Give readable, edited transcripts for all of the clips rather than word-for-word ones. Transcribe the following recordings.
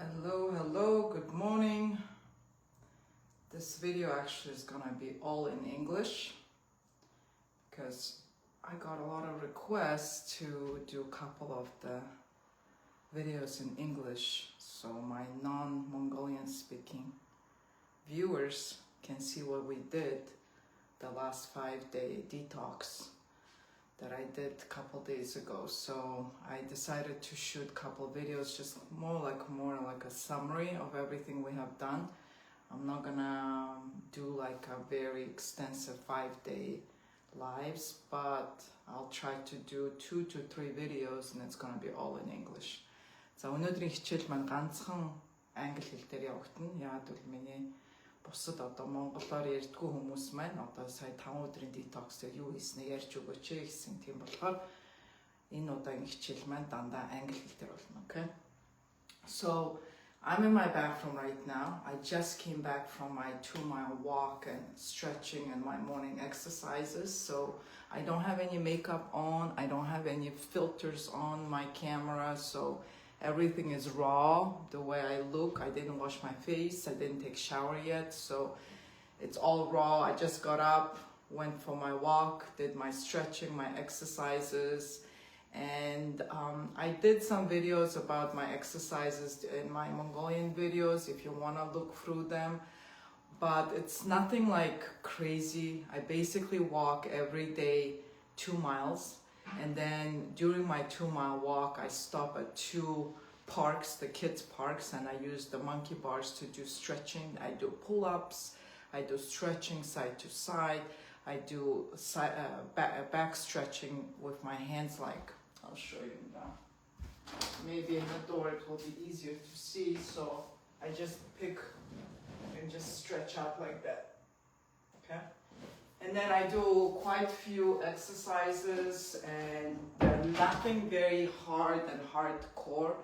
Hello, good morning. This video actually is gonna be all in English because I got a lot of requests to do a couple of the videos in English so my non-Mongolian speaking viewers can see what we did the last 5-day detox that I did a couple days ago. So I decided to shoot a couple videos, just more like a summary of everything we have done. I'm not gonna do like a very extensive 5-day lives, but I'll try to do 2 to 3 videos and it's gonna be all in English. За өнөөдрийн хичээл маань ганцхан англи хэл дээр явагдана. Яагаад гэвэл миний бусад одоо монголоор ярьдгүй хүмүүс маань одоо сая 5 өдрийн detox дээр юу хийснэ ярьж өгөөч гэсэн тийм болохоор энэ удаагийн хичээл маань дандаа англи хэл дээр болно, okay? So I'm in my bathroom right now. I just came back from my 2-mile walk and stretching and my morning exercises. So I don't have any makeup on. I don't have any filters on my camera. So everything is raw, the way I look. I didn't wash my face. I didn't take a shower yet. So it's all raw. I just got up, went for my walk, did my stretching, my exercises. And I did some videos about my exercises in my Mongolian videos if you want to look through them. But it's nothing like crazy. I basically walk every day 2 miles. And then during my 2-mile walk, I stop at 2 parks, the kids' parks, and I use the monkey bars to do stretching. I do pull-ups, I do stretching side to side. I do back stretching with my hands like, I'll show you now. Maybe in the door it will be easier to see, so I just pick and just stretch out like that, okay? And then I do quite a few exercises and they're nothing very hard and hardcore,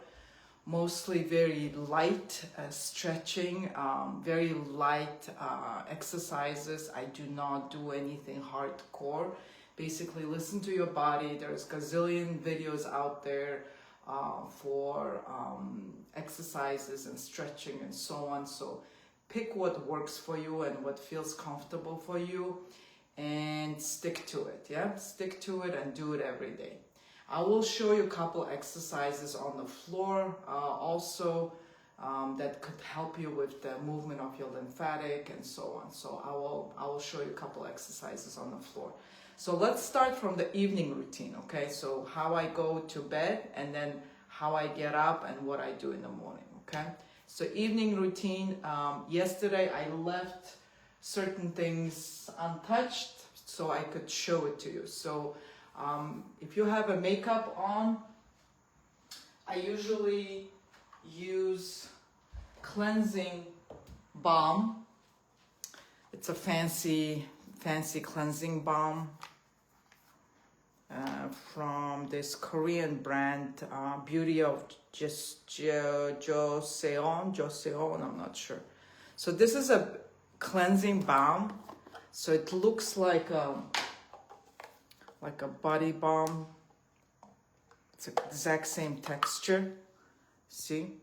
mostly very light stretching, very light exercises. I do not do anything hardcore. Basically listen to your body. There's gazillion videos out there for exercises and stretching and so on. So pick what works for you and what feels comfortable for you. And stick to it, yeah? Stick to it and do it every day. I will show you a couple exercises on the floor also that could help you with the movement of your lymphatic and so on. So I will show you a couple exercises on the floor. So let's start from the evening routine, okay? So how I go to bed and then how I get up and what I do in the morning, okay? So evening routine, yesterday I left certain things untouched so I could show it to you. So if you have a makeup on, I usually use cleansing balm. It's a fancy cleansing balm from this Korean brand, Beauty of Joseon, I'm not sure. So this is a cleansing balm, so it looks like a body balm. It's the exact same texture. See,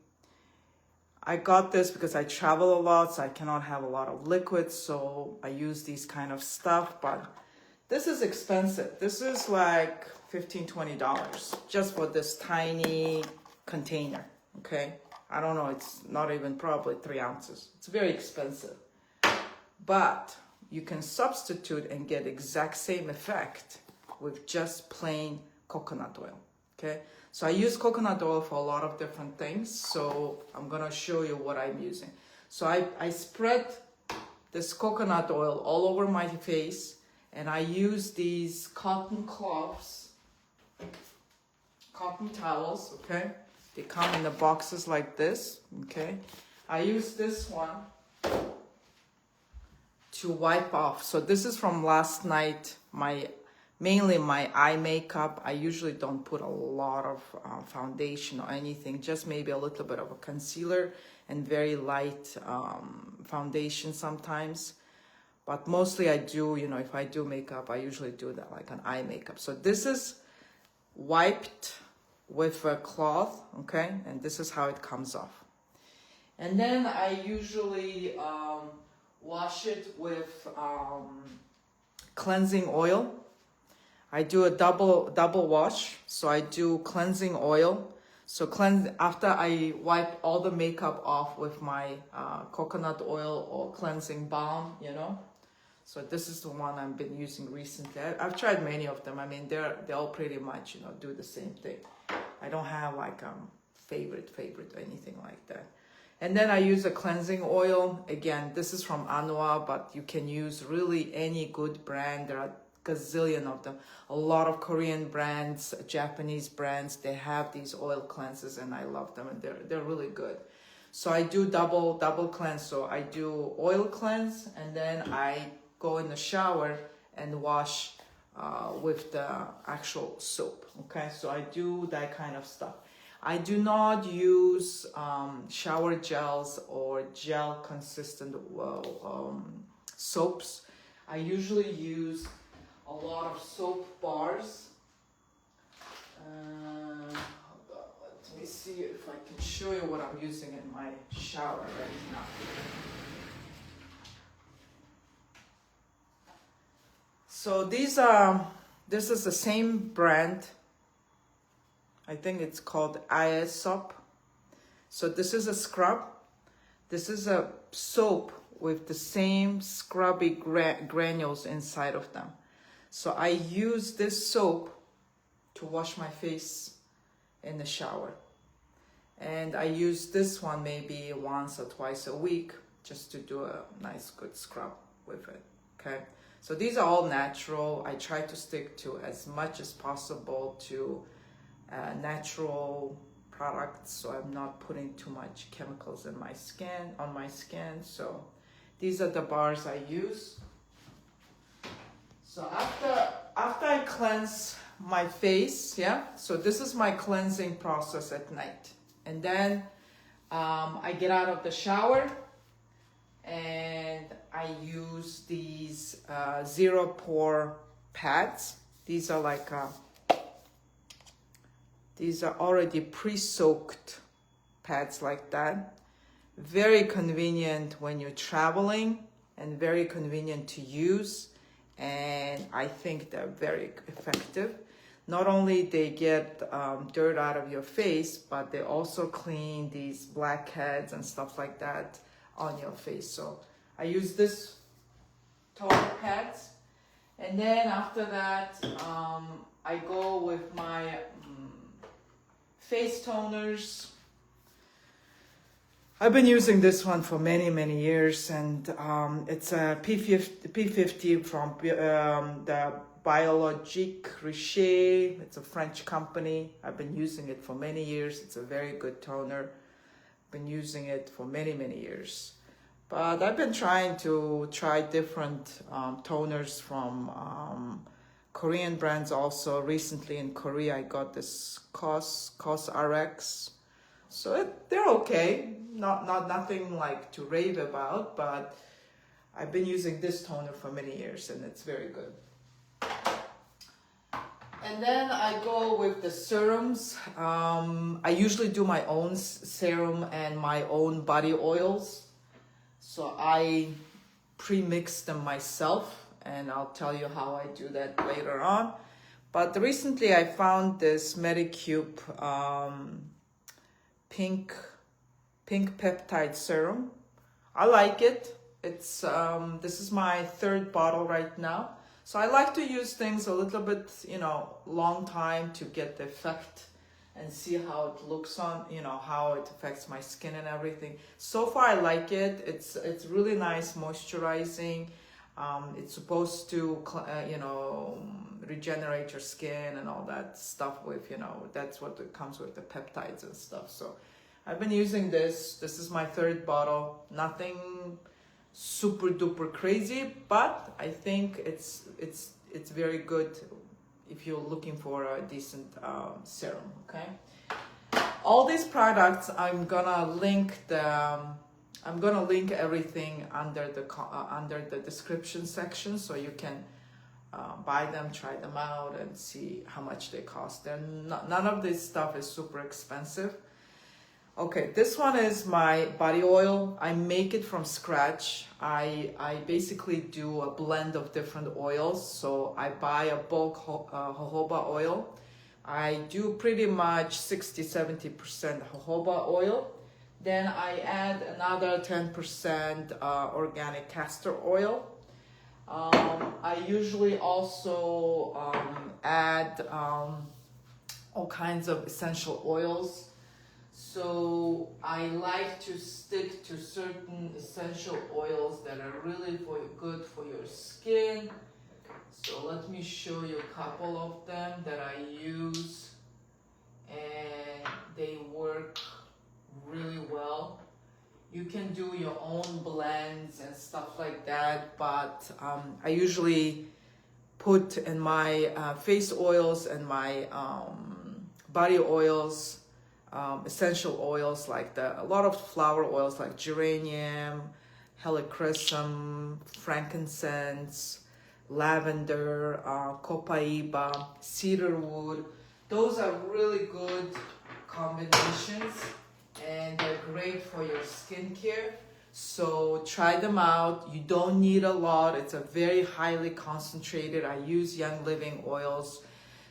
I got this because I travel a lot, so I cannot have a lot of liquids, so I use these kind of stuff. But this is expensive. This is like $15-20 just for this tiny container, okay? I don't know, it's not even probably 3 ounces. It's very expensive. But you can substitute and get exact same effect with just plain coconut oil, okay? So I use coconut oil for a lot of different things, so I'm gonna show you what I'm using. So I spread this coconut oil all over my face, and I use these cotton cloths, cotton towels, okay? They come in the boxes like this, okay? I use this one to wipe off. So this is from last night, mainly my eye makeup. I usually don't put a lot of foundation or anything, just maybe a little bit of a concealer and very light foundation sometimes. But mostly I do, you know, if I do makeup, I usually do that like an eye makeup. So this is wiped with a cloth, okay? And this is how it comes off. And then I usually wash it with cleansing oil. I do a double wash. So I do cleansing oil. So after I wipe all the makeup off with my coconut oil or cleansing balm, you know. So this is the one I've been using recently. I've tried many of them. I mean, they're all pretty much, you know, do the same thing. I don't have like favorite or anything like that. And then I use a cleansing oil. Again, this is from Anua, but you can use really any good brand. There are gazillion of them. A lot of Korean brands, Japanese brands, they have these oil cleanses, and I love them, and they're really good. So I do double cleanse. So I do oil cleanse, and then I go in the shower and wash with the actual soap. Okay, so I do that kind of stuff. I do not use shower gels or gel consistent soaps. I usually use a lot of soap bars. Hold on, let me see if I can show you what I'm using in my shower right now. So this is the same brand. I think it's called IS soap. So this is a scrub. This is a soap with the same scrubby granules inside of them. So I use this soap to wash my face in the shower. And I use this one maybe once or twice a week just to do a nice good scrub with it, okay? So these are all natural. I try to stick to as much as possible to natural products, so I'm not putting too much chemicals in my skin, on my skin. So these are the bars I use. So after I cleanse my face, yeah, so this is my cleansing process at night. And then I get out of the shower and I use these zero pore pads. These are like these are already pre-soaked pads like that. Very convenient when you're traveling and very convenient to use. And I think they're very effective. Not only they get dirt out of your face, but they also clean these blackheads and stuff like that on your face. So I use this toner pads. And then after that, I go with my face toners. I've been using this one for many years, and it's a P50 from the Biologique Richer. It's a French company. I've been using it for many years. It's a very good toner. Been using it for many years. But I've been trying different toners from Korean brands also. Recently in Korea, I got this COSRX. So they're okay. Nothing like to rave about, but I've been using this toner for many years and it's very good. And then I go with the serums. I usually do my own serum and my own body oils. So I pre-mix them myself, and I'll tell you how I do that later on. But recently I found this Medicube pink peptide serum. I like it. It's this is my third bottle right now. So I like to use things a little bit, long time to get the effect and see how it looks on, how it affects my skin and everything. So far I like it. It's really nice, moisturizing. It's supposed to, regenerate your skin and all that stuff with, that's what it comes with, the peptides and stuff. So I've been using this. This is my third bottle. Nothing super duper crazy, but I think it's very good if you're looking for a decent serum. Okay, all these products I'm gonna link everything under the description section, so you can buy them, try them out, and see how much they cost. None of this stuff is super expensive. Okay, this one is my body oil. I make it from scratch. I basically do a blend of different oils. So I buy a bulk jojoba oil. I do pretty much 60-70% jojoba oil. Then I add another 10% organic castor oil. I usually also add all kinds of essential oils. So I like to stick to certain essential oils that are really good for your skin. So let me show you a couple of them that I use, and they work really well. You can do your own blends and stuff like that, but I usually put in my face oils and my body oils essential oils like a lot of flower oils like geranium, helichrysum, frankincense, lavender, copaiba, cedarwood. Those are really good combinations and they're great for your skincare. So try them out. You don't need a lot. It's a very highly concentrated. I use Young Living oils.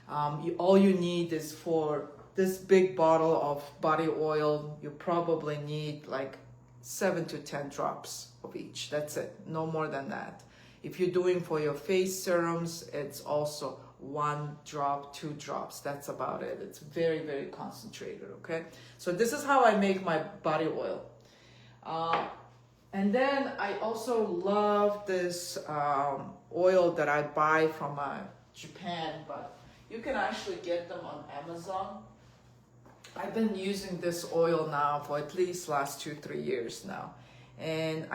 All you need is for this big bottle of body oil, you probably need like 7 to 10 drops of each. That's it, no more than that. If you're doing for your face serums, it's also 1 drop, 2 drops. That's about it. It's very, very concentrated, okay? So this is how I make my body oil. And then I also love this oil that I buy from Japan, but you can actually get them on Amazon. I've been using this oil now for at least last 2-3 years now. And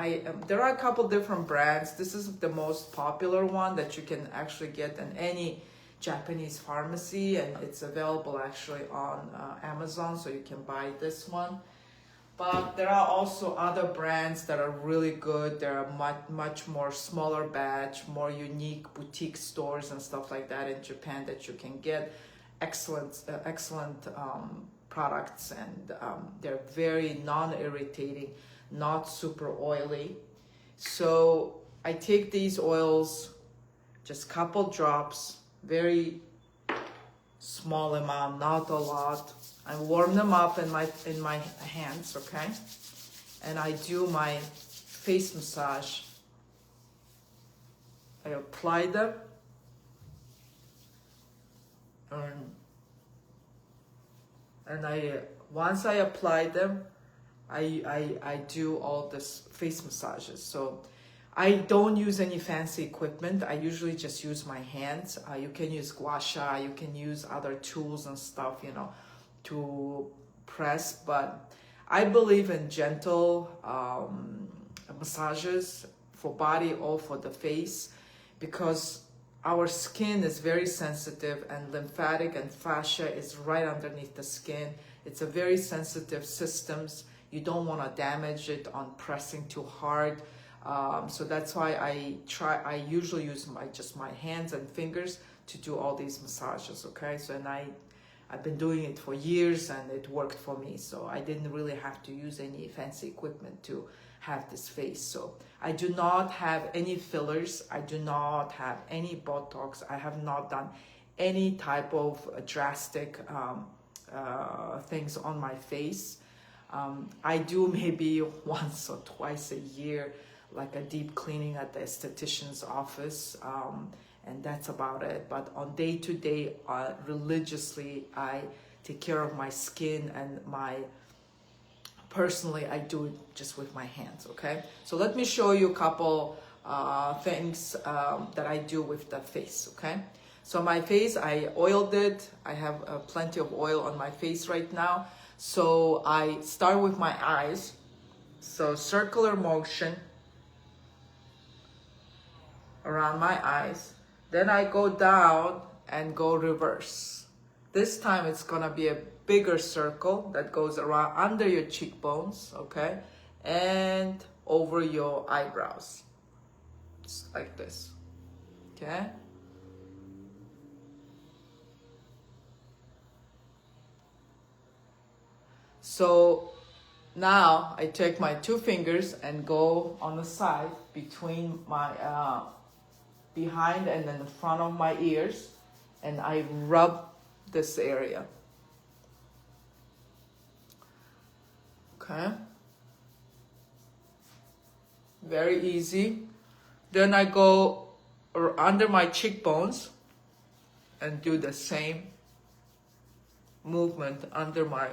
there are a couple different brands. This is the most popular one that you can actually get in any Japanese pharmacy, and it's available actually on Amazon, so you can buy this one. But there are also other brands that are really good. There are much more smaller batch, more unique boutique stores and stuff like that in Japan that you can get excellent products, and they're very non-irritating, not super oily. So I take these oils, just couple drops, very small amount, not a lot. I warm them up in my hands, okay? And I do my face massage. I apply them, and once I apply them, I do all this face massages. So I don't use any fancy equipment. I usually just use my hands. You can use gua sha, you can use other tools and stuff, you know, to press. But I believe in gentle massages for body or for the face, because our skin is very sensitive, and lymphatic and fascia is right underneath the skin. It's a very sensitive systems. You don't want to damage it on pressing too hard. So that's why I usually use just my hands and fingers to do all these massages, okay? So, and I've been doing it for years and it worked for me. So I didn't really have to use any fancy equipment to have this face. So I do not have any fillers. I do not have any Botox. I have not done any type of drastic things on my face. I do maybe once or twice a year, like a deep cleaning at the esthetician's office, and that's about it. But on day-to-day, religiously, I take care of my skin, and personally, I do it just with my hands, okay? So let me show you a couple things that I do with the face, okay? So my face, I oiled it. I have plenty of oil on my face right now. So I start with my eyes. So circular motion around my eyes. Then I go down and go reverse. This time it's gonna be a bigger circle that goes around under your cheekbones, okay? And over your eyebrows. Just like this, okay? So Now I take my 2 fingers and go on the side between my behind and then the front of my ears, and I rub this area. Okay. Very easy. Then I go under my cheekbones and do the same movement under my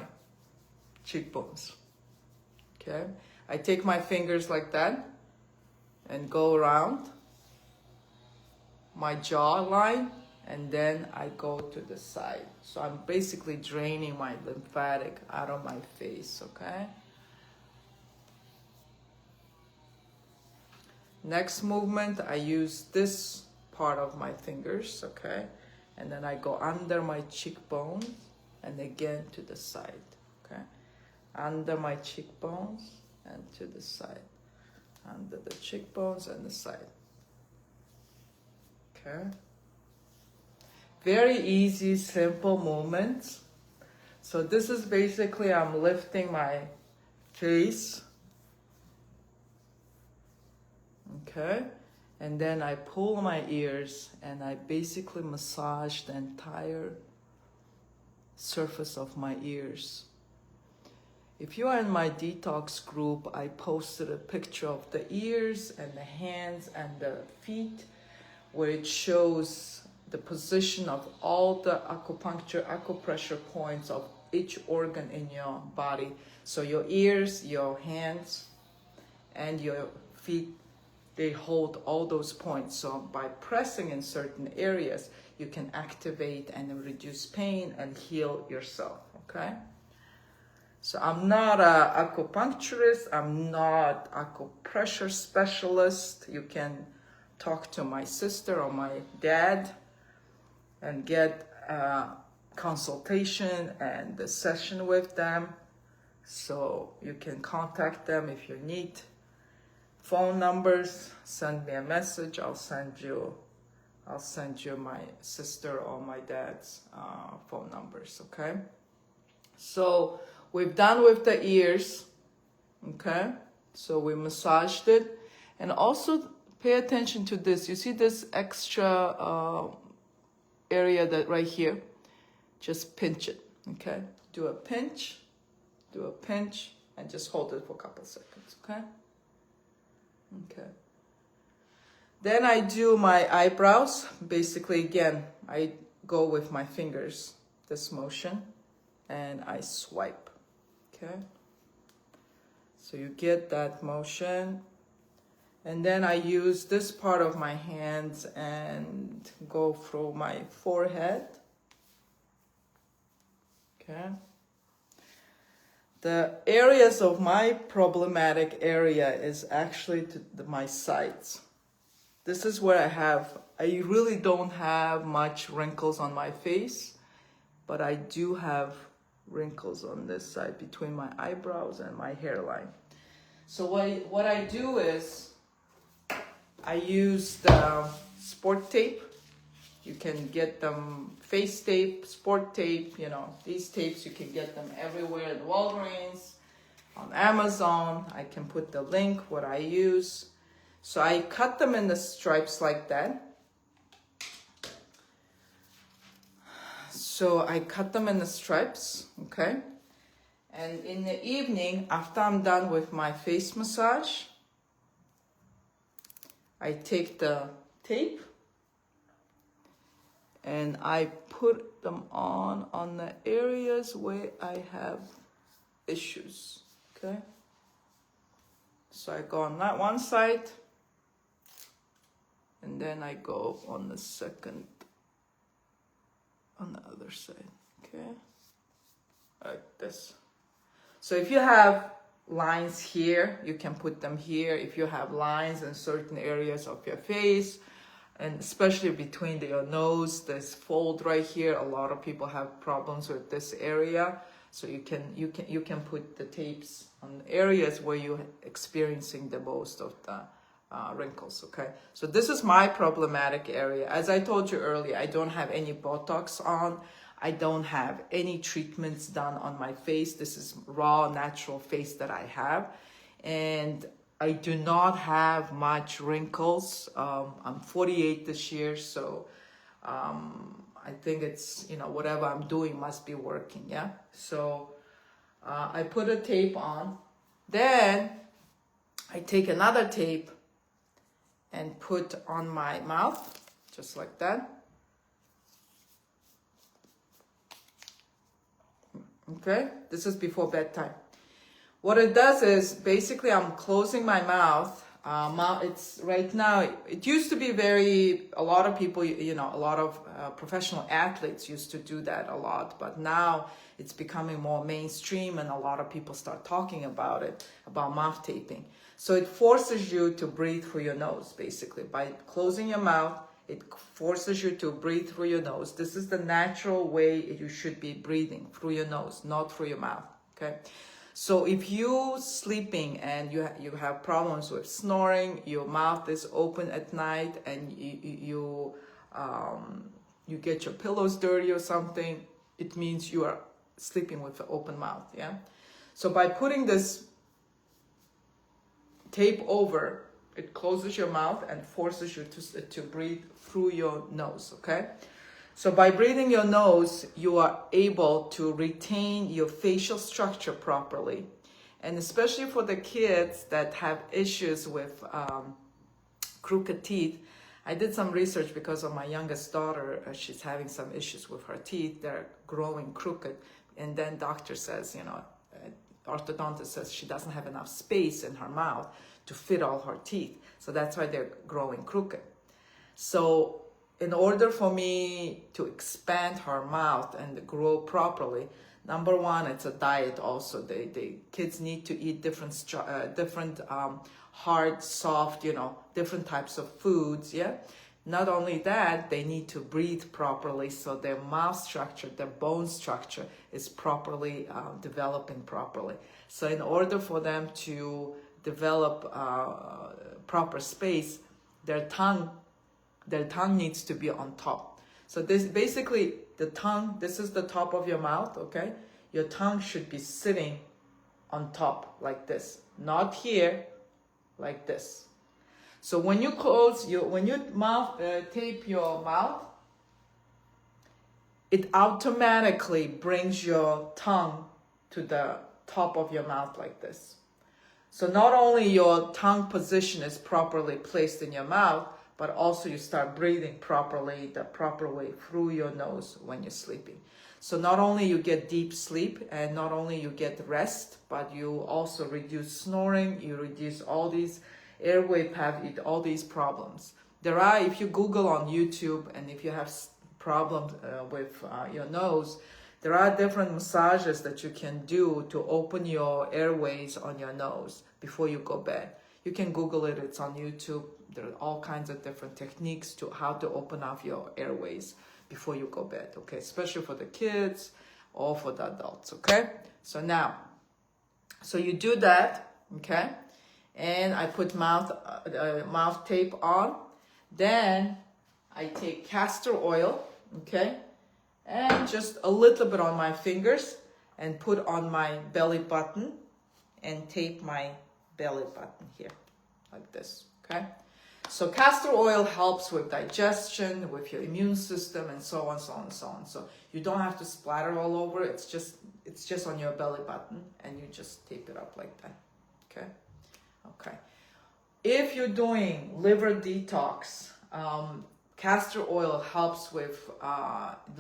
cheekbones. Okay. I take my fingers like that and go around my jawline, and then I go to the side. So I'm basically draining my lymphatic out of my face, okay? Next movement, I use this part of my fingers, okay? And then I go under my cheekbones and again to the side, okay? Under my cheekbones and to the side. Under the cheekbones and the side. Okay. Very easy, simple movements. So this is basically, I'm lifting my face. Okay. And then I pull my ears and I basically massage the entire surface of my ears. If you are in my detox group, I posted a picture of the ears and the hands and the feet, where it shows the position of all the acupressure points of each organ in your body. So your ears, your hands, and your feet, they hold all those points. So by pressing in certain areas, you can activate and reduce pain and heal yourself, okay? So I'm not an acupuncturist, I'm not acupressure specialist. You can talk to my sister or my dad and get a consultation and a session with them. So you can contact them if you need phone numbers. Send me a message. I'll send you my sister or my dad's phone numbers. Okay. So we've done with the ears. Okay. So we massaged it, and also pay attention to this. You see this extra area that right here? Just pinch it, okay? Do a pinch, and just hold it for a couple seconds, okay? Okay. Then I do my eyebrows. Basically, again, I go with my fingers, this motion, and I swipe, okay? So you get that motion. And then I use this part of my hands and go through my forehead. Okay. The areas of my problematic area is actually to my sides. This is where I really don't have much wrinkles on my face, but I do have wrinkles on this side between my eyebrows and my hairline. So what I do is, I use the sport tape. You can get them face tape, sport tape, you know, these tapes, you can get them everywhere at Walgreens, on Amazon. I can put the link, what I use. So I cut them in the stripes like that. So I cut them in the stripes, okay? And in the evening, after I'm done with my face massage, I take the tape and I put them on the areas where I have issues, okay? So I go on that one side, and then I go on the second, on the other side, okay? Like this. So if you have lines here, you can put them here. If you have lines in certain areas of your face, and especially between your nose, this fold right here, a lot of people have problems with this area. So you can put the tapes on areas where you're experiencing the most of the wrinkles, okay? So this is my problematic area. As I told you earlier, I don't have any Botox on. I don't have any treatments done on my face. This is raw, natural face that I have. And I do not have much wrinkles. I'm 48 this year, so I think it's, you know, whatever I'm doing must be working, yeah? So I put a tape on. Then I take another tape and put on my mouth, just like that. Okay, this is before bedtime. What it does is, basically I'm closing my mouth. It's right now, it used to be a lot of people, you know, a lot of professional athletes used to do that a lot, but now it's becoming more mainstream and a lot of people start talking about it, about mouth taping. So it forces you to breathe through your nose, basically. By closing your mouth, it forces you to breathe through your nose. This is the natural way you should be breathing, through your nose, not through your mouth, okay? So if you're sleeping and you have problems with snoring, your mouth is open at night, and you get your pillows dirty or something, it means you are sleeping with an open mouth, yeah? So by putting this tape over, it closes your mouth and forces you to breathe through your nose, okay? So by breathing your nose, you are able to retain your facial structure properly. And especially for the kids that have issues with crooked teeth, I did some research because of my youngest daughter. She's having some issues with her teeth. They're growing crooked. And then doctor says, you know, orthodontist says she doesn't have enough space in her mouth to fit all her teeth. So that's why they're growing crooked. So in order for me to expand her mouth and grow properly, number one, it's a diet also. The kids need to eat different hard, soft, you know, different types of foods, yeah? Not only that, they need to breathe properly, so their mouth structure, their bone structure is properly developing properly. So in order for them to develop proper space, their tongue needs to be on top. So this basically, the tongue, this is the top of your mouth, okay? Your tongue should be sitting on top like this, not here, like this. So when you tape your mouth, it automatically brings your tongue to the top of your mouth like this. So not only your tongue position is properly placed in your mouth, but also you start breathing properly, the proper way, through your nose when you're sleeping. So not only you get deep sleep, and not only you get rest, but you also reduce snoring, you reduce all these airway path, all these problems. There are, if you Google on YouTube, and if you have problems with your nose, there are different massages that you can do to open your airways on your nose before you go bed. You can Google it, it's on YouTube. There are all kinds of different techniques to how to open up your airways before you go bed, okay? Especially for the kids or for the adults, okay? So now, so you do that, okay? And I put mouth tape on. Then I take castor oil, okay? And just a little bit on my fingers and put on my belly button and tape my belly button here, like this, okay? So castor oil helps with digestion, with your immune system, and so on, so on, so on. So you don't have to splatter all over. It's just on your belly button, and you just tape it up like that, okay? Okay. If you're doing liver detox, castor oil helps with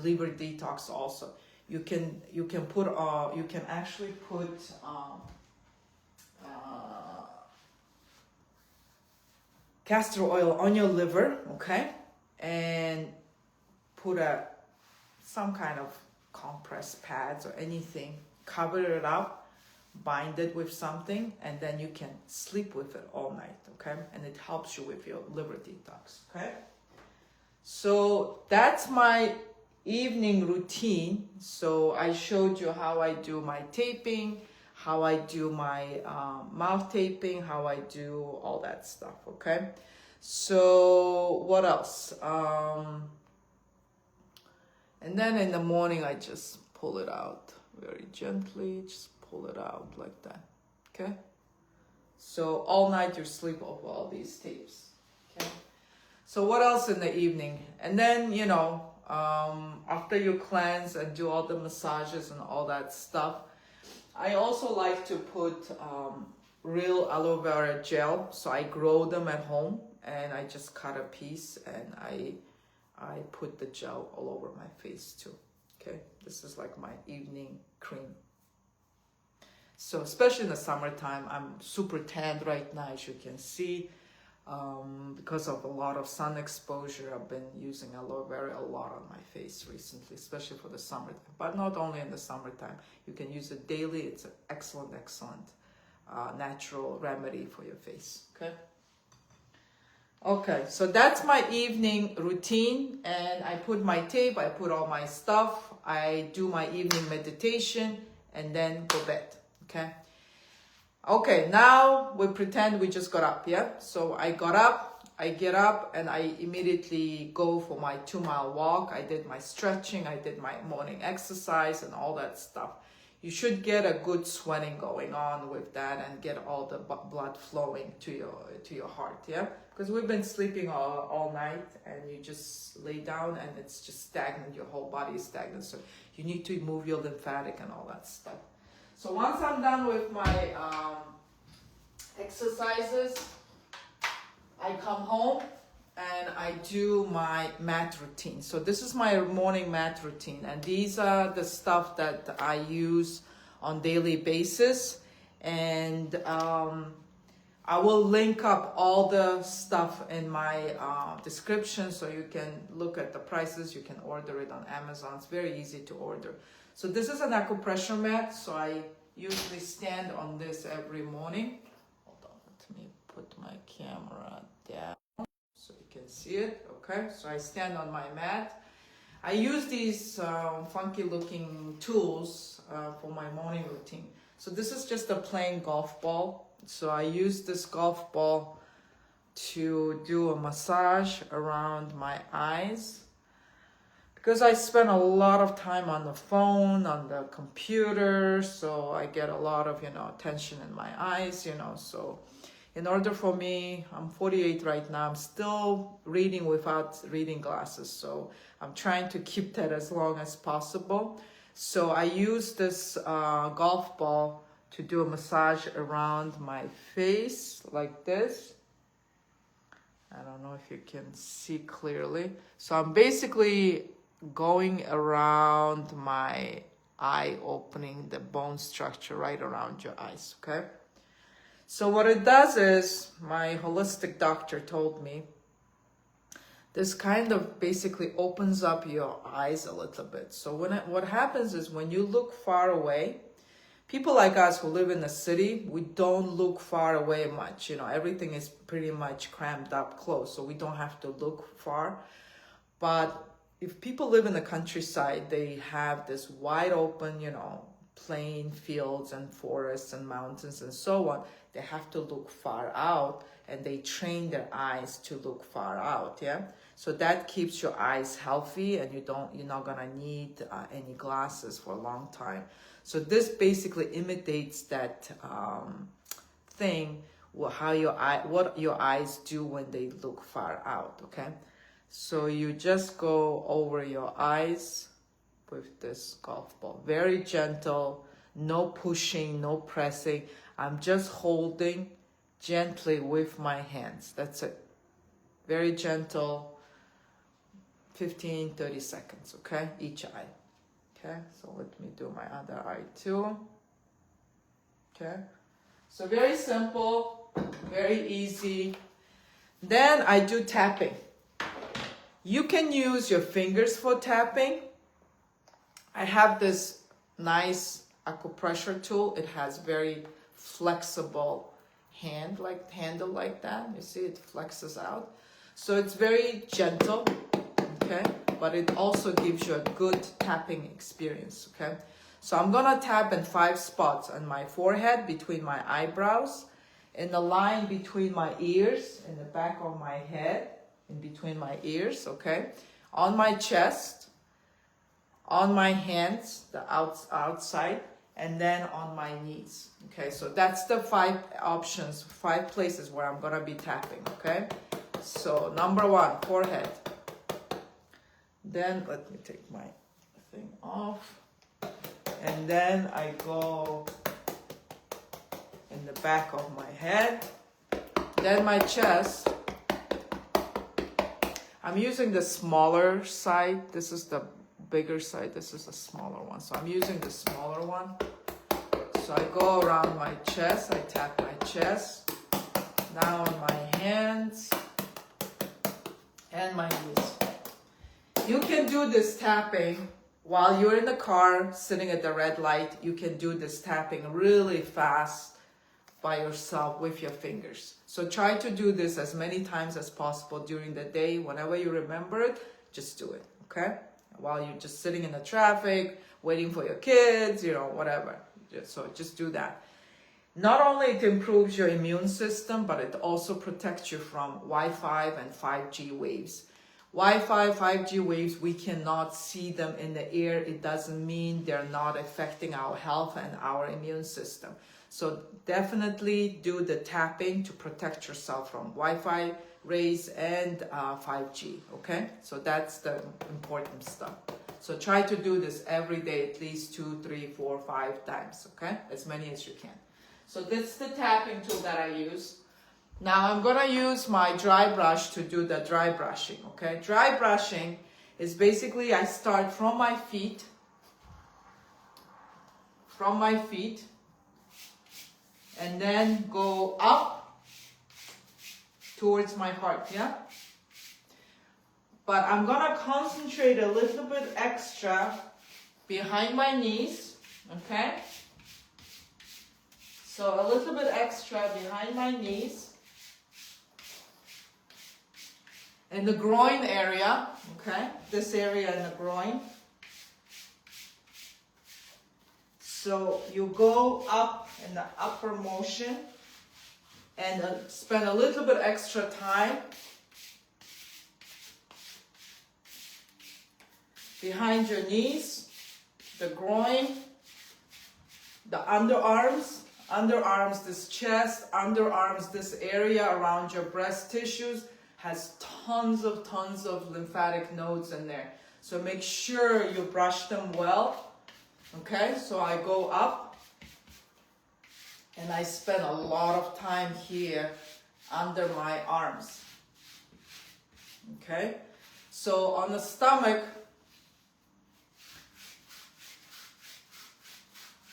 liver detox also. You can actually put castor oil on your liver, okay, and put some kind of compress pads or anything, cover it up, bind it with something, and then you can sleep with it all night, okay? And it helps you with your liver detox, okay? So that's my evening routine. So I showed you how I do my taping, how I do my mouth taping, how I do all that stuff, okay? So what else? And then in the morning, I just pull it out very gently, just pull it out like that, okay? So all night you sleep over all these tapes, okay? So what else in the evening? And then, you know, after you cleanse and do all the massages and all that stuff, I also like to put real aloe vera gel. So I grow them at home and I just cut a piece and I put the gel all over my face too, okay? This is like my evening cream. So especially in the summertime, I'm super tanned right now, as you can see. Because of a lot of sun exposure, I've been using aloe vera a lot on my face recently, especially for the summertime. But not only in the summertime, you can use it daily. It's an excellent natural remedy for your face, okay? Okay, so that's my evening routine, and I put my tape, I put all my stuff, I do my evening meditation, and then go bed, okay? Okay, now we pretend we just got up, yeah? So I got up, I get up, and I immediately go for my 2-mile walk. I did my stretching, I did my morning exercise and all that stuff. You should get a good sweating going on with that and get all the blood flowing to your heart, yeah? Because we've been sleeping all night and you just lay down and it's just stagnant, your whole body is stagnant. So you need to move your lymphatic and all that stuff. So once I'm done with my exercises, I come home and I do my mat routine. So this is my morning mat routine, and these are the stuff that I use on daily basis. And I will link up all the stuff in my description so you can look at the prices. You can order it on Amazon. It's very easy to order. So this is an acupressure mat. So I usually stand on this every morning. Hold on, let me put my camera down so you can see it. Okay, so I stand on my mat. I use these funky looking tools for my morning routine. So this is just a plain golf ball. So I use this golf ball to do a massage around my eyes, because I spend a lot of time on the phone, on the computer, so I get a lot of, tension in my eyes, so in order for me, I'm 48 right now, I'm still reading without reading glasses, so I'm trying to keep that as long as possible. So I use this golf ball to do a massage around my face like this. I don't know if you can see clearly. So I'm basically going around my eye, opening the bone structure right around your eyes, okay? So what it does is, my holistic doctor told me, this kind of basically opens up your eyes a little bit. So what happens is, when you look far away, people like us who live in the city, we don't look far away much. Everything is pretty much crammed up close, so we don't have to look far. But if people live in the countryside, they have this wide open, plain fields and forests and mountains and so on. They have to look far out, and they train their eyes to look far out, yeah? So that keeps your eyes healthy, and you're not gonna need any glasses for a long time. So this basically imitates that thing, what your eyes do when they look far out, okay? So you just go over your eyes with this golf ball. Very gentle, no pushing, no pressing. I'm just holding gently with my hands. That's it. Very gentle, 15, 30 seconds, okay? Each eye. Okay, so let me do my other eye too. Okay, so very simple, very easy. Then I do tapping. You can use your fingers for tapping. I have this nice acupressure tool. It has very flexible handle like that. You see, it flexes out. So it's very gentle, okay? But it also gives you a good tapping experience, okay? So I'm gonna tap in 5 spots: on my forehead, between my eyebrows, in the line between my ears, in the back of my head, in between my ears, okay? On my chest, on my hands, the outside, and then on my knees. Okay, so that's the 5 options, 5 places where I'm gonna be tapping. Okay, so number 1, forehead. Then let me take my thing off, and then I go in the back of my head, then my chest. I'm using the smaller side. This is the bigger side. This is the smaller one. So I'm using the smaller one. So I go around my chest. I tap my chest. Now on my hands and my knees. You can do this tapping while you're in the car, sitting at the red light. You can do this tapping really fast by yourself with your fingers. So try to do this as many times as possible during the day. Whenever you remember it, just do it, okay? While you're just sitting in the traffic, waiting for your kids, you know, whatever. So just do that. Not only it improves your immune system, but it also protects you from Wi-Fi and 5G waves. Wi-Fi, 5G waves, we cannot see them in the air. It doesn't mean they're not affecting our health and our immune system. So definitely do the tapping to protect yourself from Wi-Fi rays and 5G, okay? So that's the important stuff. So try to do this every day, at least 2, 3, 4, 5 times, okay? As many as you can. So this is the tapping tool that I use. Now I'm gonna use my dry brush to do the dry brushing, okay? Dry brushing is basically I start from my feet, and then go up towards my heart, yeah? But I'm gonna concentrate a little bit extra behind my knees, okay? So a little bit extra behind my knees. In the groin area, okay? This area in the groin. So you go up in the upper motion and spend a little bit extra time behind your knees, the groin, the underarms, this chest, underarms, this area around your breast tissues has tons of lymphatic nodes in there. So make sure you brush them well. Okay, so I go up and I spend a lot of time here under my arms. Okay, so on the stomach,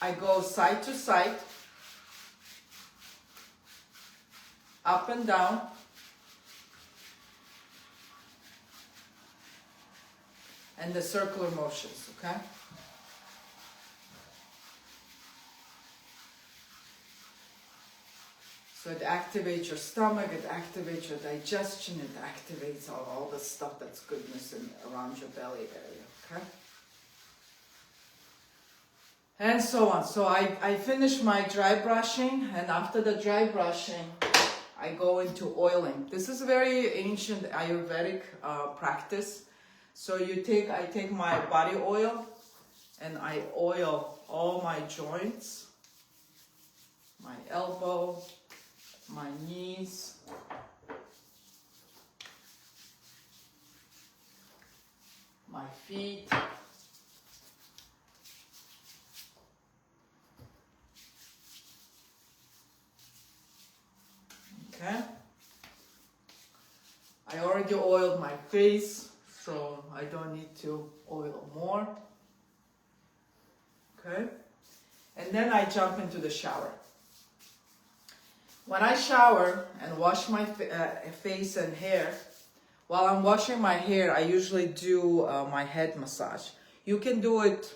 I go side to side, up and down. And the circular motions, okay? So it activates your stomach, it activates your digestion, it activates all the stuff that's goodness around your belly area, okay? And so on. So I finish my dry brushing, and after the dry brushing, I go into oiling. This is a very ancient Ayurvedic practice. So I take my body oil and I oil all my joints, my elbow, my knees, my feet, okay? I already oiled my face, so I don't need to oil more, okay? And then I jump into the shower. When I shower and wash my face and hair, while I'm washing my hair, I usually do my head massage. You can do it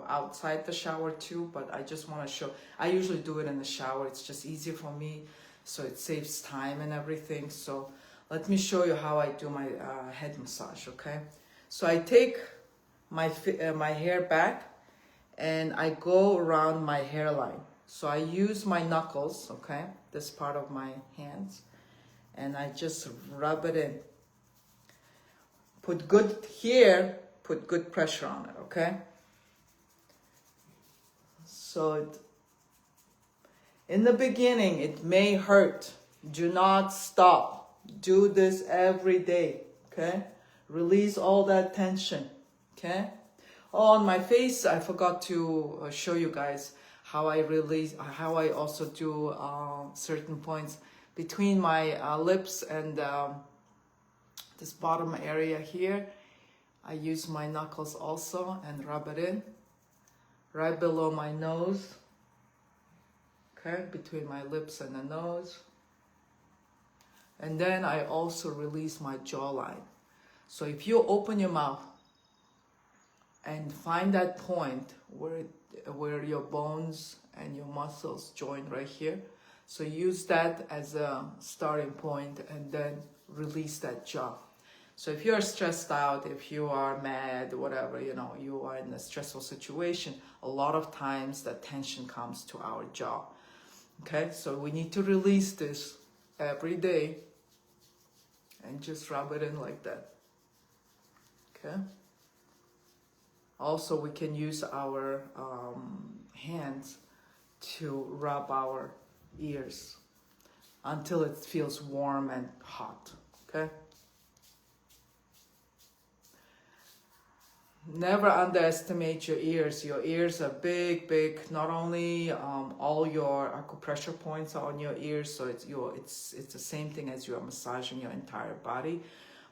outside the shower too, but I just want to show, I usually do it in the shower. It's just easier for me, so it saves time and everything. So let me show you how I do my head massage, okay? So I take my hair back and I go around my hairline. So I use my knuckles, okay, this part of my hands, and I just rub it in. Put good here put good pressure on it, okay? So in the beginning, it may hurt. Do not stop. Do this every day, okay? Release all that tension, okay? Oh, on my face, I forgot to show you guys how I also do certain points between my lips and this bottom area here. I use my knuckles also and rub it in right below my nose, okay, between my lips and the nose. And then I also release my jawline. So if you open your mouth and find that point where your bones and your muscles join right here, so use that as a starting point and then release that jaw. So if you're stressed out, if you are mad, whatever, you know, you are in a stressful situation, a lot of times that tension comes to our jaw. Okay, so we need to release this every day and just rub it in like that. Okay. Also, we can use our hands to rub our ears until it feels warm and hot. Okay. Never underestimate your ears. Your ears are big, big. Not only all your acupressure points are on your ears, so it's the same thing as you are massaging your entire body,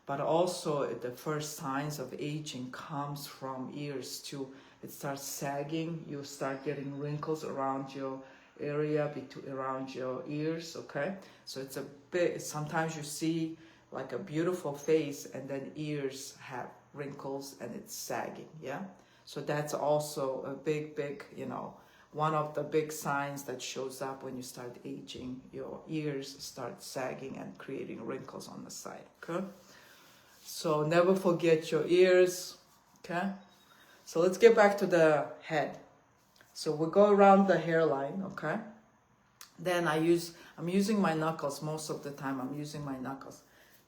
but also the first signs of aging comes from ears too. It starts sagging. You start getting wrinkles around your area, around your ears. Okay, so it's a bit. Sometimes you see like a beautiful face, and then ears have wrinkles and it's sagging. Yeah, so that's also a big, you know, one of the big signs that shows up when you start aging. Your ears start sagging and creating wrinkles on the side. Okay, so never forget your ears. Okay, so let's get back to the head. So we go around the hairline. Okay, then I'm using my knuckles most of the time. I'm using my knuckles.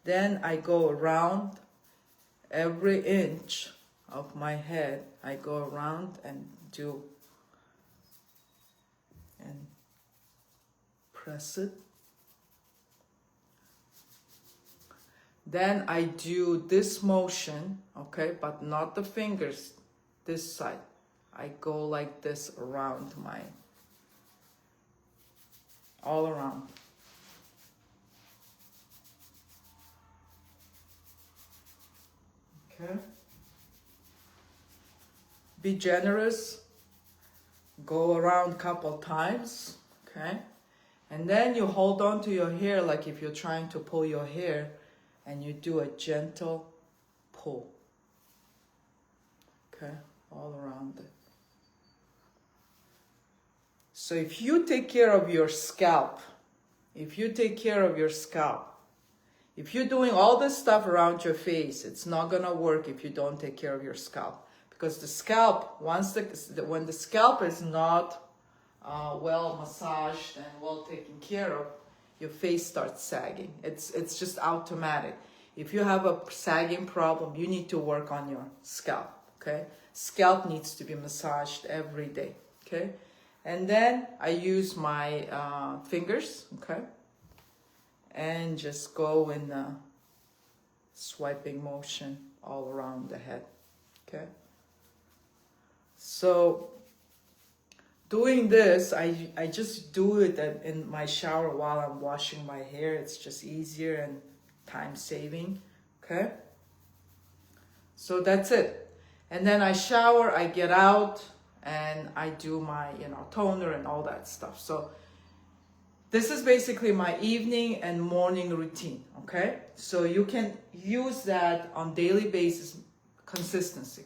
Then I go around every inch of my head. I go around and press it. Then I do this motion, okay, but not the fingers, this side. I go like this around all around. Okay. Be generous. Go around a couple times. Okay. And then you hold on to your hair like if you're trying to pull your hair, and you do a gentle pull. Okay. All around it. So if you take care of your scalp, if you're doing all this stuff around your face, it's not gonna work if you don't take care of your scalp. Because the scalp, when the scalp is not well massaged and well taken care of, your face starts sagging. It's just automatic. If you have a sagging problem, you need to work on your scalp. Okay, scalp needs to be massaged every day. Okay, and then I use my fingers. Okay. And just go in a swiping motion all around the head, okay? So doing this, I just do it in my shower while I'm washing my hair. It's just easier and time saving, okay? So that's it. And then I shower, I get out, and I do my, toner and all that stuff. So this is basically my evening and morning routine, okay? So you can use that on daily basis. Consistency.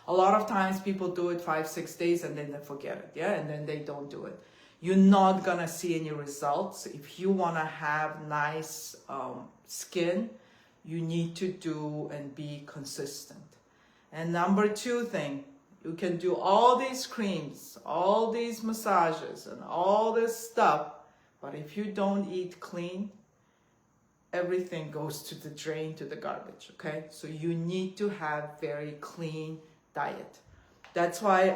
A lot of times people do it 5-6 days and then they forget it, yeah? And then they don't do it. You're not gonna see any results. If you wanna have nice skin, you need to do and be consistent. And number 2 thing, you can do all these creams, all these massages, and all this stuff, but if you don't eat clean, everything goes to the drain, to the garbage, okay? So you need to have very clean diet. That's why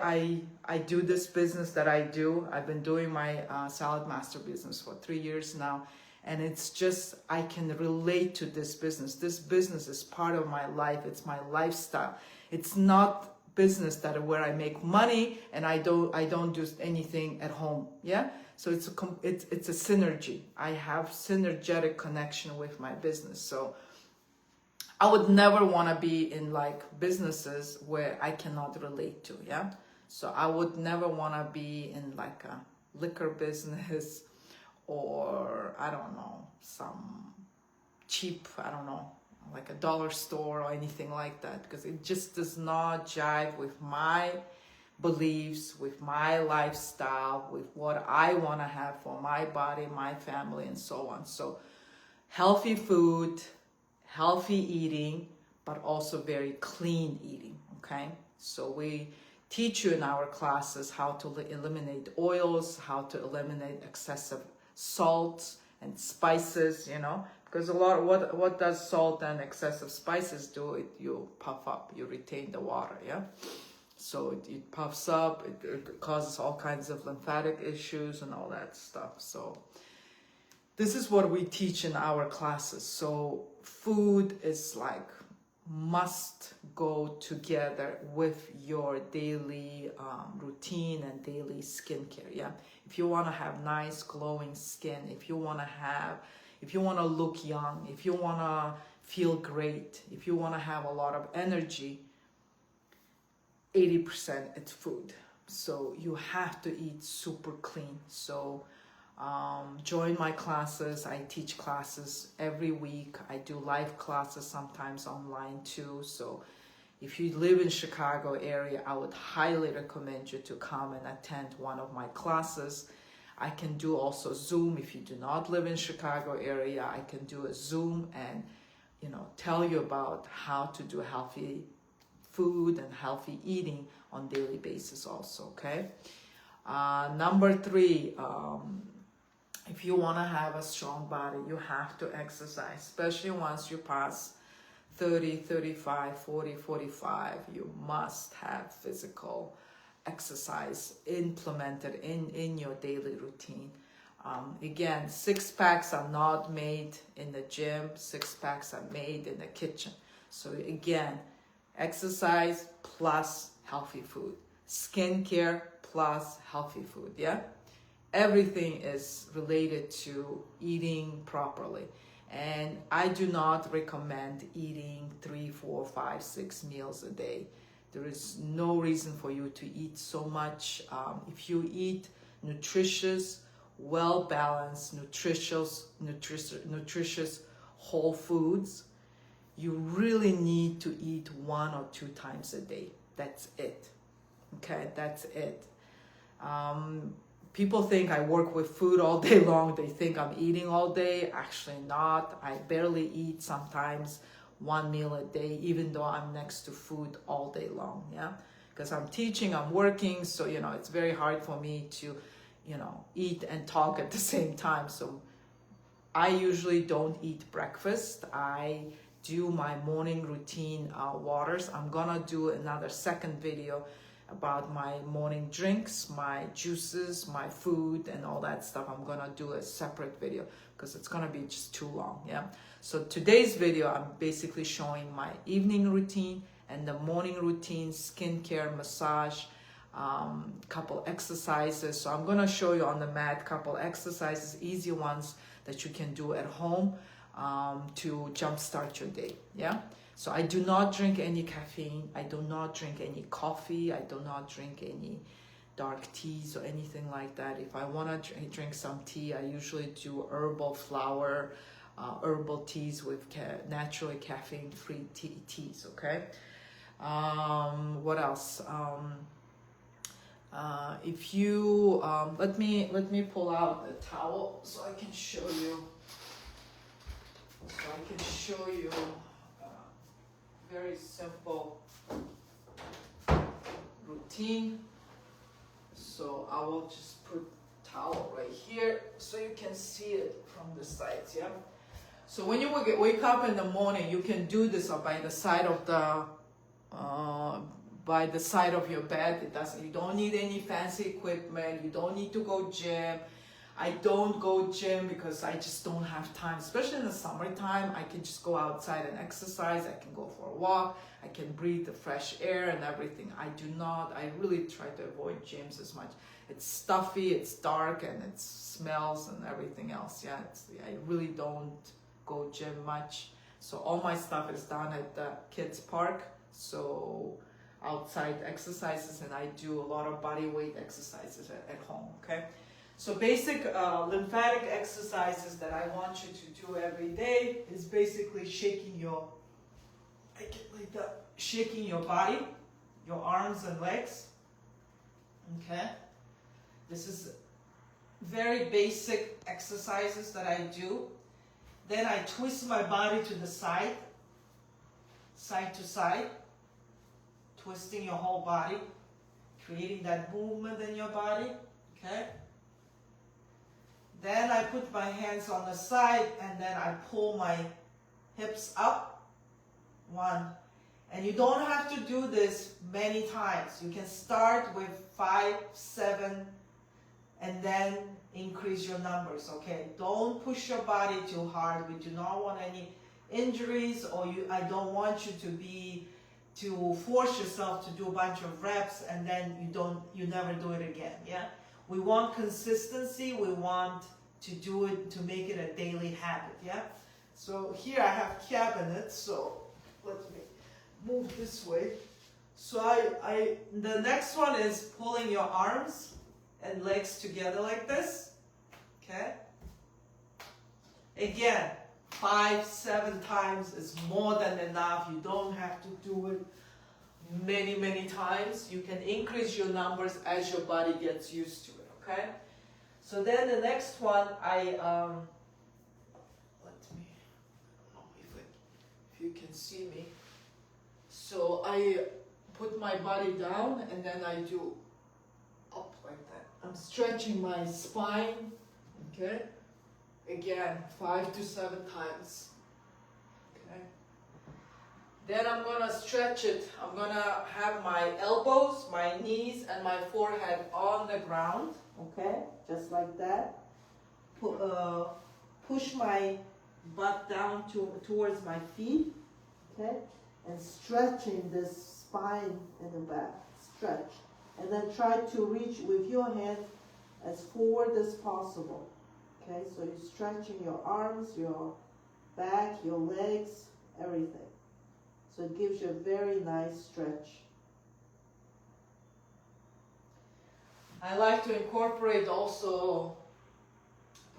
I do this business that I do. I've been doing my Salad Master business for 3 years now. And it's just, I can relate to this business. This business is part of my life. It's my lifestyle. It's not business that where I make money and I don't do anything at home. Yeah. So it's a synergy. I have synergetic connection with my business. So I would never want to be in like businesses where I cannot relate to. Yeah. So I would never want to be in like a liquor business, or I don't know, some cheap, I don't know, like a dollar store or anything like that, because it just does not jive with my beliefs, with my lifestyle, with what I want to have for my body, my family, and so on. So healthy food, healthy eating, but also very clean eating, okay? So we teach you in our classes how to eliminate oils, how to eliminate excessive salts and spices, you know, because a lot, what does salt and excessive spices do? You puff up, you retain the water, yeah? So it puffs up, it causes all kinds of lymphatic issues and all that stuff. So this is what we teach in our classes. So food is like must go together with your daily routine and daily skincare. Yeah, if you want to have nice glowing skin, if you want to look young, if you want to feel great, if you want to have a lot of energy, 80% it's food. So you have to eat super clean. So join my classes. I teach classes every week. I do live classes sometimes online too. So if you live in Chicago area, I would highly recommend you to come and attend one of my classes. I can do also Zoom. If you do not live in Chicago area, I can do a Zoom and, you know, tell you about how to do healthy food and healthy eating on daily basis also, okay? Number 3, if you want to have a strong body, you have to exercise, especially once you pass 30, 35, 40, 45, you must have physical exercise implemented in your daily routine. Again, 6-packs are not made in the gym, 6-packs are made in the kitchen. So again, exercise plus healthy food, skincare plus healthy food, yeah? Everything is related to eating properly. And I do not recommend eating 3, 4, 5, 6 meals a day. There is no reason for you to eat so much. If you eat nutritious, well-balanced, nutritious whole foods, you really need to eat 1 or 2 times a day. That's it. Okay, that's it. People think I work with food all day long. They think I'm eating all day. Actually not. I barely eat, sometimes 1 meal a day, even though I'm next to food all day long, yeah? Because I'm teaching, I'm working, so, you know, it's very hard for me to, you know, eat and talk at the same time. So I usually don't eat breakfast. I do my morning routine waters. I'm gonna do another second video about my morning drinks, my juices, my food, and all that stuff. I'm gonna do a separate video because it's gonna be just too long, yeah? So today's video, I'm basically showing my evening routine and the morning routine, skincare, massage, couple exercises. So I'm gonna show you on the mat couple exercises, easy ones that you can do at home to jumpstart your day, yeah? So I do not drink any caffeine. I do not drink any coffee. I do not drink any dark teas or anything like that. If I want to drink some tea, I usually do herbal flower, herbal teas with naturally caffeine-free teas, okay? What else? If you, let me pull out the towel so I can show you. Very simple routine. So I will just put towel right here so you can see it from the sides, yeah? So when you wake up in the morning, you can do this by the side of your bed. You don't need any fancy equipment. You don't need to go gym. I don't go gym because I just don't have time, especially in the summertime. I can just go outside and exercise. I can go for a walk. I can breathe the fresh air and everything. I really try to avoid gyms as much. It's stuffy, it's dark, and it smells and everything else. Yeah, I really don't go gym much. So all my stuff is done at the kids park. So outside exercises, and I do a lot of body weight exercises at home, okay? So basic lymphatic exercises that I want you to do every day is basically shaking your body, your arms and legs, okay? This is very basic exercises that I do. Then I twist my body to the side to side, twisting your whole body, creating that movement in your body, okay? Then I put my hands on the side and then I pull my hips up. 1. And you don't have to do this many times. You can start with 5, 7, and then increase your numbers, okay? Don't push your body too hard. We do not want any injuries, or I don't want you to force yourself to do a bunch of reps and then you never do it again, yeah? We want consistency. We want to do it, to make it a daily habit, yeah? So here I have cabinets, so let me move this way. So the next one is pulling your arms and legs together like this, okay? Again, 5, 7 times is more than enough. You don't have to do it many, many times. You can increase your numbers as your body gets used to it, okay? So then the next one, I don't know if you can see me. So I put my body down and then I do up like that. I'm stretching my spine, okay? Again, 5 to 7 times, okay? Then I'm gonna stretch it. I'm gonna have my elbows, my knees, and my forehead on the ground, okay? Just like that. Push my butt down towards my feet, okay? And stretching this spine in the back, stretch. And then try to reach with your hand as forward as possible. Okay, so you're stretching your arms, your back, your legs, everything. So it gives you a very nice stretch. I like to incorporate also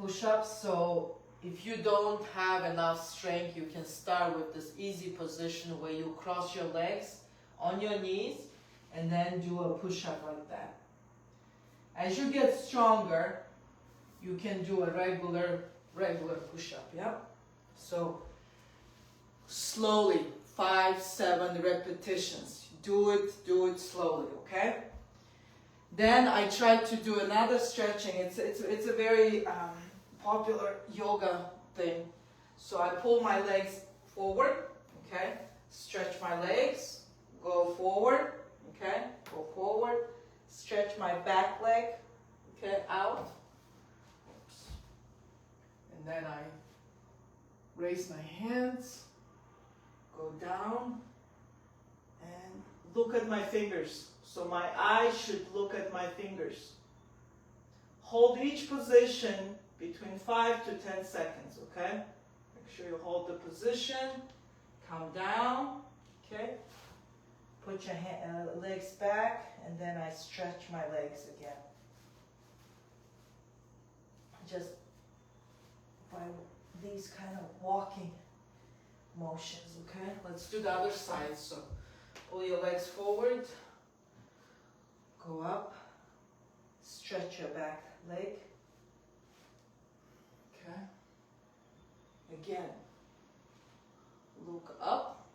push-ups. So if you don't have enough strength, you can start with this easy position where you cross your legs on your knees and then do a push-up like that. As you get stronger, you can do a regular push-up, yeah? So slowly, 5, 7 repetitions. Do it slowly, okay? Then I try to do another stretching. It's a very popular yoga thing. So I pull my legs forward, okay? Stretch my legs, go forward, okay? Go forward. Stretch my back leg, okay, out. And then I raise my hands, go down, and look at my fingers. So my eyes should look at my fingers. Hold each position between 5 to 10 seconds, okay? Make sure you hold the position, come down, okay? Put your legs back, and then I stretch my legs again. Just by these kind of walking motions, okay? Let's do the other side. So pull your legs forward, go up, stretch your back leg, okay? Again, look up,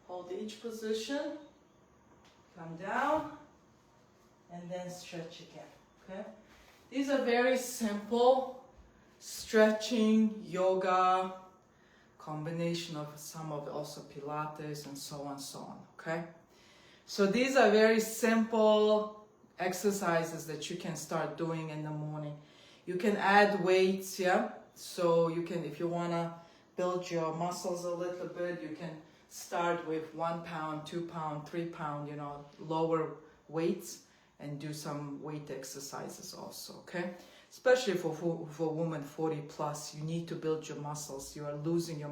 hold each position, come down, and then stretch again, okay? These are very simple stretching, yoga, combination of some of also Pilates and so on, okay? So these are very simple exercises that you can start doing in the morning. You can add weights, yeah? So you can, if you wanna build your muscles a little bit, you can start with 1 pound, 2 pound, 3 pound, you know, lower weights, and do some weight exercises also, okay? Especially for women 40 plus, you need to build your muscles. You are losing your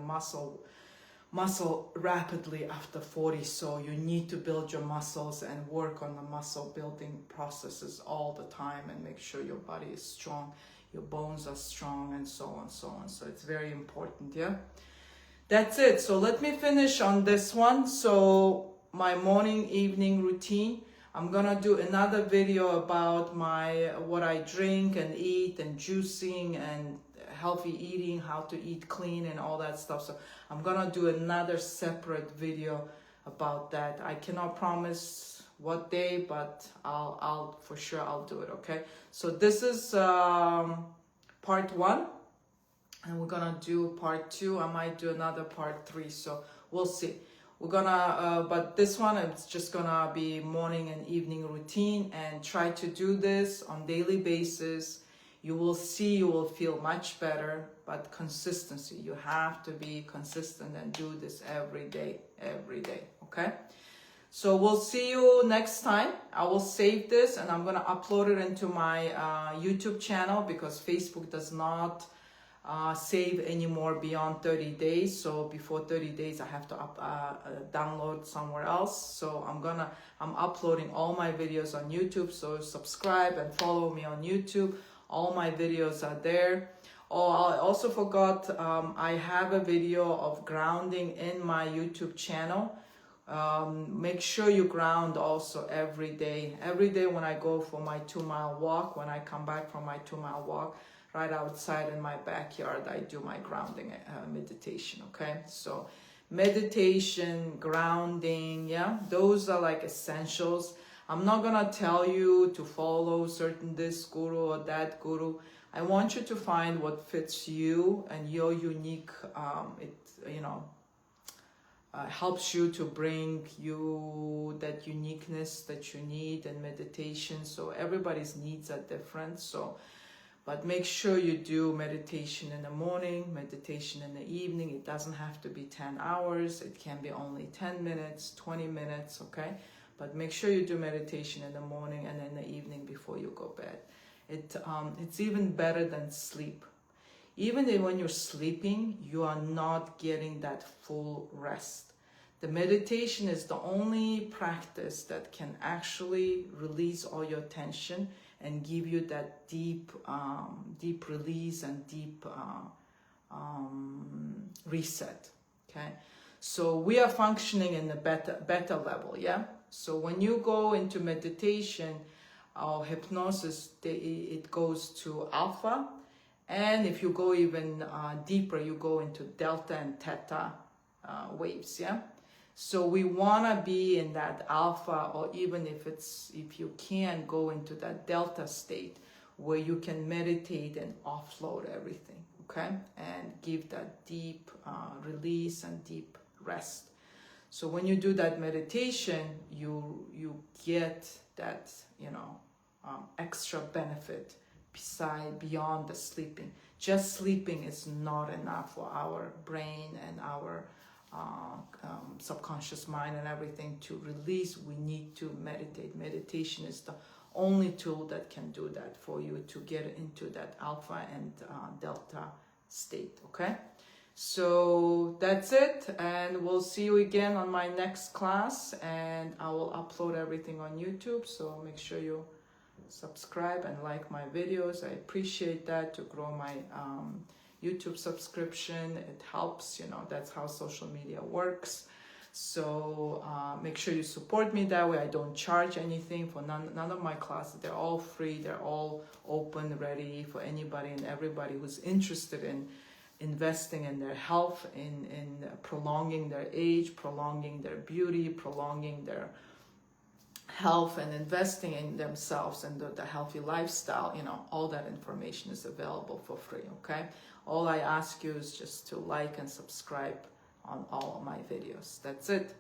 muscle rapidly after 40, so you need to build your muscles and work on the muscle building processes all the time, and make sure your body is strong, your bones are strong, and so on. So it's very important, yeah? That's it. So let me finish on this one. So my morning, evening routine. I'm gonna do another video about what I drink and eat, and juicing and healthy eating, how to eat clean and all that stuff. So I'm gonna do another separate video about that. I cannot promise what day, but I'll for sure I'll do it, okay? So this is part 1, and we're gonna do part 2. I might do another part 3, so we'll see. We're gonna, but this one, it's just gonna be morning and evening routine, and try to do this on daily basis. You will see, you will feel much better, but consistency. You have to be consistent and do this every day, okay? So we'll see you next time. I will save this, and I'm gonna upload it into my YouTube channel, because Facebook does not save anymore beyond 30 days. So before 30 days, I have to download somewhere else. So I'm uploading all my videos on YouTube. So subscribe and follow me on YouTube. All my videos are there. Oh, I also forgot, I have a video of grounding in my YouTube channel. Make sure you ground also every day. Every day when I go for my 2-mile walk, when I come back from my 2-mile walk, right outside in my backyard, I do my grounding meditation, okay? So meditation, grounding, yeah, those are like essentials. I'm not gonna tell you to follow certain this guru or that guru. I want you to find what fits you and your unique, helps you to bring you that uniqueness that you need in meditation. So everybody's needs are different. So, but make sure you do meditation in the morning, meditation in the evening. It doesn't have to be 10 hours. It can be only 10 minutes, 20 minutes, okay? But make sure you do meditation in the morning and in the evening before you go bed. It's even better than sleep. Even when you're sleeping, you are not getting that full rest. The meditation is the only practice that can actually release all your tension and give you that deep release and deep reset, okay? So we are functioning in the beta level, yeah? So when you go into meditation or hypnosis, it goes to alpha. And if you go even deeper, you go into delta and theta waves, yeah? So we want to be in that alpha, or even if you can go into that delta state where you can meditate and offload everything, okay? And give that deep release and deep rest. So when you do that meditation, you get that, extra benefit beyond the sleeping. Just sleeping is not enough for our brain and our subconscious mind and everything to release. We need to meditate. Meditation is the only tool that can do that for you, to get into that alpha and delta state, okay? So that's it, and we'll see you again on my next class, and I will upload everything on YouTube, so make sure you subscribe and like my videos. I appreciate that, to grow my YouTube subscription. It helps, that's how social media works. So make sure you support me that way. I don't charge anything for none of my classes. They're all free. They're all open, ready for anybody and everybody who's interested in investing in their health, in prolonging their age, prolonging their beauty, prolonging their health and investing in themselves and the healthy lifestyle, you know, all that information is available for free, okay? All I ask you is just to like and subscribe on all of my videos. That's it.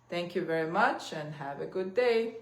Thank you very much and have a good day.